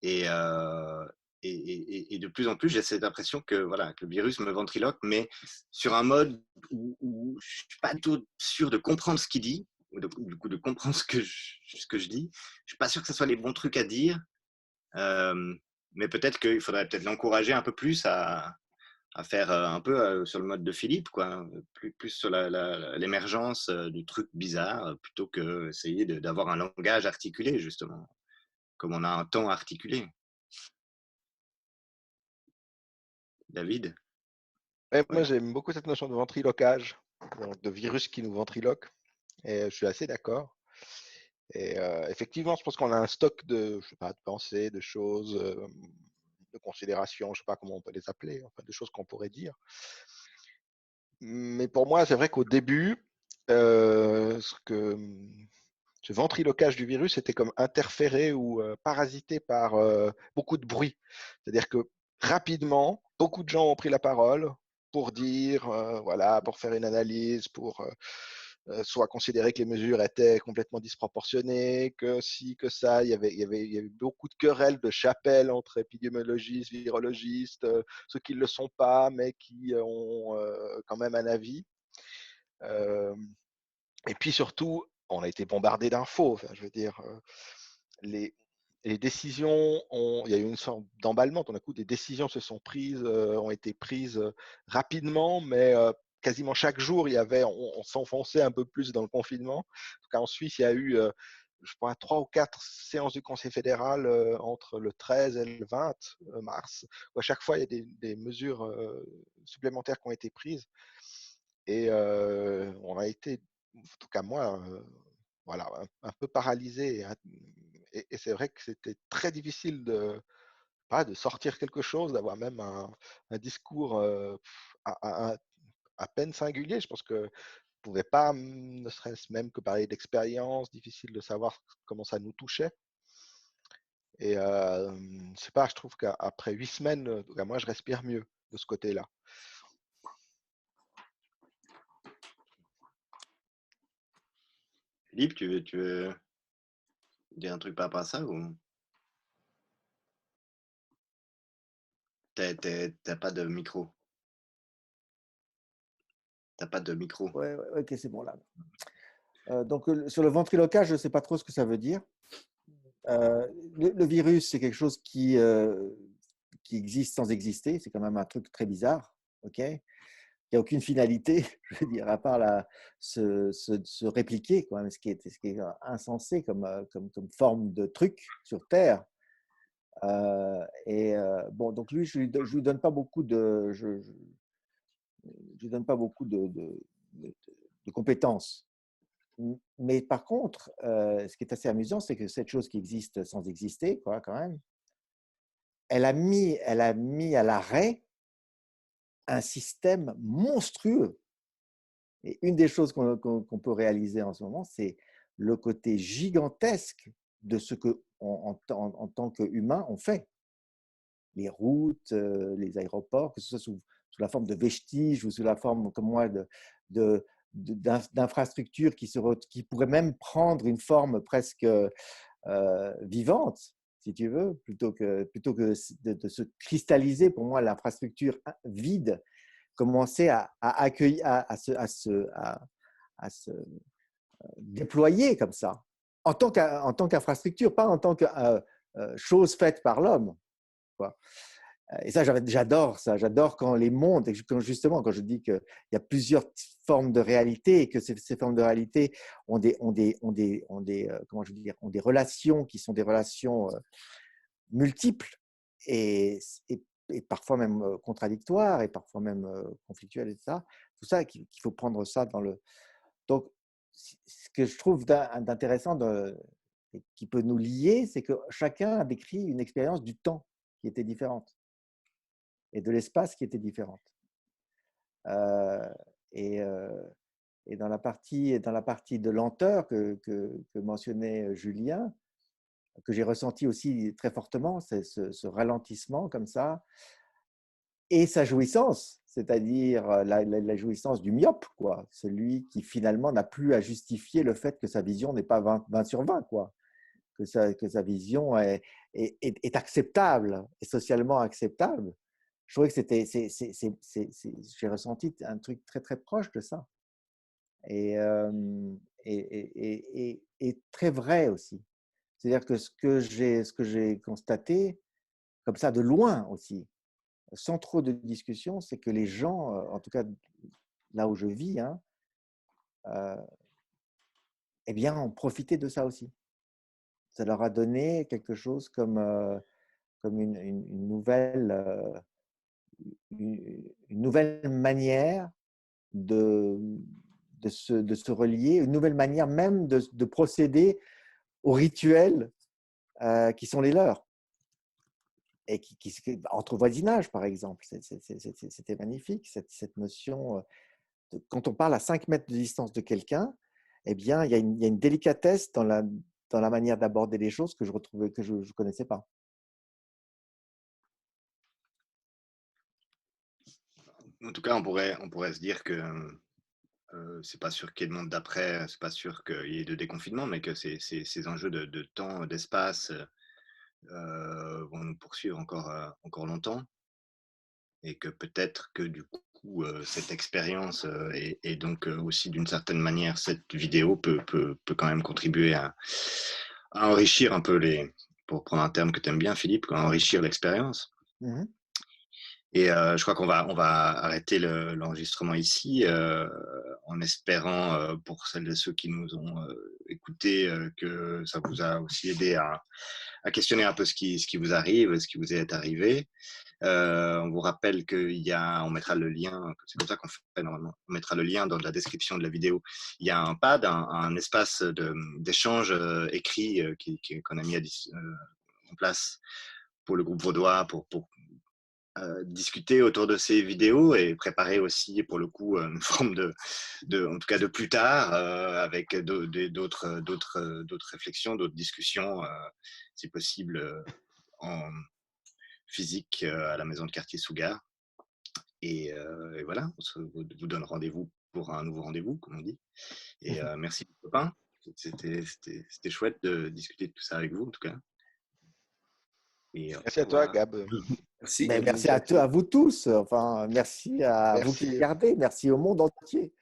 Et, de plus en plus, j'ai cette impression que, voilà, que le virus me ventriloque, mais sur un mode où je ne suis pas du tout sûr de comprendre ce qu'il dit, ou du coup de comprendre ce que je dis. Je ne suis pas sûr que ce soit les bons trucs à dire, mais peut-être qu'il faudrait peut-être l'encourager un peu plus à faire un peu sur le mode de Philippe, quoi, plus sur l'émergence de trucs bizarres, plutôt que essayer d'avoir un langage articulé, justement, comme on a un temps articulé. David? Et moi, Ouais. j'aime beaucoup cette notion de ventriloquage, donc de virus qui nous ventriloque. Et je suis assez d'accord. Et effectivement, je pense qu'on a un stock de, je sais pas, de pensées, de choses, de considérations, je sais pas comment on peut les appeler, enfin, de choses qu'on pourrait dire. Mais pour moi, c'est vrai qu'au début, ce ventriloquage du virus était comme interféré ou parasité par beaucoup de bruit. C'est-à-dire que rapidement, beaucoup de gens ont pris la parole pour dire, voilà, pour faire une analyse, pour soit considérer que les mesures étaient complètement disproportionnées, que si, que ça, il y avait beaucoup de querelles de chapelle entre épidémiologistes, virologistes, ceux qui ne le sont pas, mais qui ont quand même un avis. Euh, et puis surtout, on a été bombardé d'infos. Enfin, je veux dire, les, les décisions il y a eu une sorte d'emballement. Tout d'un coup, des décisions ont été prises rapidement, mais quasiment chaque jour, on s'enfonçait un peu plus dans le confinement. En tout cas, en Suisse, il y a eu, je crois, 3 ou 4 séances du Conseil fédéral entre le 13 et le 20 mars, où à chaque fois, il y a des mesures supplémentaires qui ont été prises. Et on a été, en tout cas moi, voilà, un peu paralysé. Et c'est vrai que c'était très difficile de sortir quelque chose, d'avoir même un discours à peine singulier. Je pense que je ne pouvais pas, ne serait-ce même que parler d'expérience, difficile de savoir comment ça nous touchait. Et je sais pas, je trouve qu'après 8 semaines, en tout cas, moi, je respire mieux de ce côté-là. Philippe, tu veux dire un truc par rapport à ça ou t'as pas de micro? T'as pas de micro. Ouais, ouais, ok, c'est bon là. Donc, sur le ventriloquage, je ne sais pas trop ce que ça veut dire. Le virus, c'est quelque chose qui existe sans exister. C'est quand même un truc très bizarre. Ok, il n'y a aucune finalité, je veux dire, à part se répliquer, quoi, ce qui est insensé comme forme de truc sur Terre. Bon, donc lui, je lui donne pas beaucoup je lui donne pas beaucoup de compétences. Mais par contre, ce qui est assez amusant, c'est que cette chose qui existe sans exister, quoi, quand même, elle a mis à l'arrêt un système monstrueux. Et une des choses qu'on peut réaliser en ce moment, c'est le côté gigantesque de ce que, en tant qu'humain, on fait. Les routes, les aéroports, que ce soit sous la forme de vestiges ou sous la forme, comme moi, d'infrastructures qui pourraient même prendre une forme presque vivante, si tu veux, plutôt que de se cristalliser. Pour moi, l'infrastructure vide commençait à accueillir, à se déployer comme ça, en tant qu'infrastructure, pas en tant que chose faite par l'homme, quoi. Et ça, j'adore ça. J'adore quand les mondes, justement, quand je dis qu'il y a plusieurs formes de réalité et que ces formes de réalité comment je veux dire, ont des relations qui sont des relations multiples et, et, et parfois même contradictoires et parfois même conflictuelles et ça. Tout ça, qu'il faut prendre ça dans le. Donc, ce que je trouve d'intéressant, qui peut nous lier, c'est que chacun a décrit une expérience du temps qui était différente et de l'espace qui était différente. Euh, et, euh, et dans la partie de lenteur que mentionnait Julien, que j'ai ressenti aussi très fortement, c'est ce ralentissement comme ça, et sa jouissance, c'est-à-dire la jouissance du myope, quoi, celui qui finalement n'a plus à justifier le fait que sa vision n'est pas 20 sur 20, quoi, que sa vision est acceptable, est socialement acceptable. Je trouvais que j'ai ressenti un truc très très proche de ça, et, et très vrai aussi. C'est-à-dire que ce que j'ai constaté, comme ça de loin aussi, sans trop de discussion, c'est que les gens, en tout cas là où je vis, hein, eh bien, ont profité de ça aussi. Ça leur a donné quelque chose comme une nouvelle manière de, de se relier, une nouvelle manière même de procéder aux rituels qui sont les leurs. Et entre voisinage, par exemple, c'était magnifique, cette notion. Quand on parle à 5 mètres de distance de quelqu'un, eh bien, il y a une délicatesse dans la manière d'aborder les choses que je retrouvais, que je ne connaissais pas. En tout cas, on pourrait se dire que c'est pas sûr qu'il y ait de monde d'après, c'est pas sûr qu'il y ait de déconfinement, mais que ces enjeux de temps, d'espace vont nous poursuivre encore longtemps, et que peut-être que du coup, cette expérience et donc aussi d'une certaine manière, cette vidéo peut quand même contribuer à enrichir un peu pour prendre un terme que tu aimes bien, Philippe, à enrichir l'expérience. Mmh. Et je crois on va arrêter l'enregistrement ici, en espérant, pour celles et ceux qui nous ont écoutés, que ça vous a aussi aidé à questionner un peu ce qui vous arrive, ce qui vous est arrivé. On vous rappelle on mettra le lien, c'est comme ça qu'on fait normalement, on mettra le lien dans la description de la vidéo. Il y a un pad, un espace d'échange écrit qu'on a mis en place pour le groupe vaudois, pour discuter autour de ces vidéos et préparer aussi pour le coup une forme en tout cas de plus tard, avec d'autres réflexions, d'autres discussions, si possible en physique à la maison de quartier Sougar. Et voilà, vous donne rendez-vous pour un nouveau rendez-vous, comme on dit. Et merci copains, c'était chouette de discuter de tout ça avec vous en tout cas. Et Merci à toi, Gab. Merci. Mais merci à vous tous. Enfin, merci à vous qui Merci. regardez. Merci au monde entier.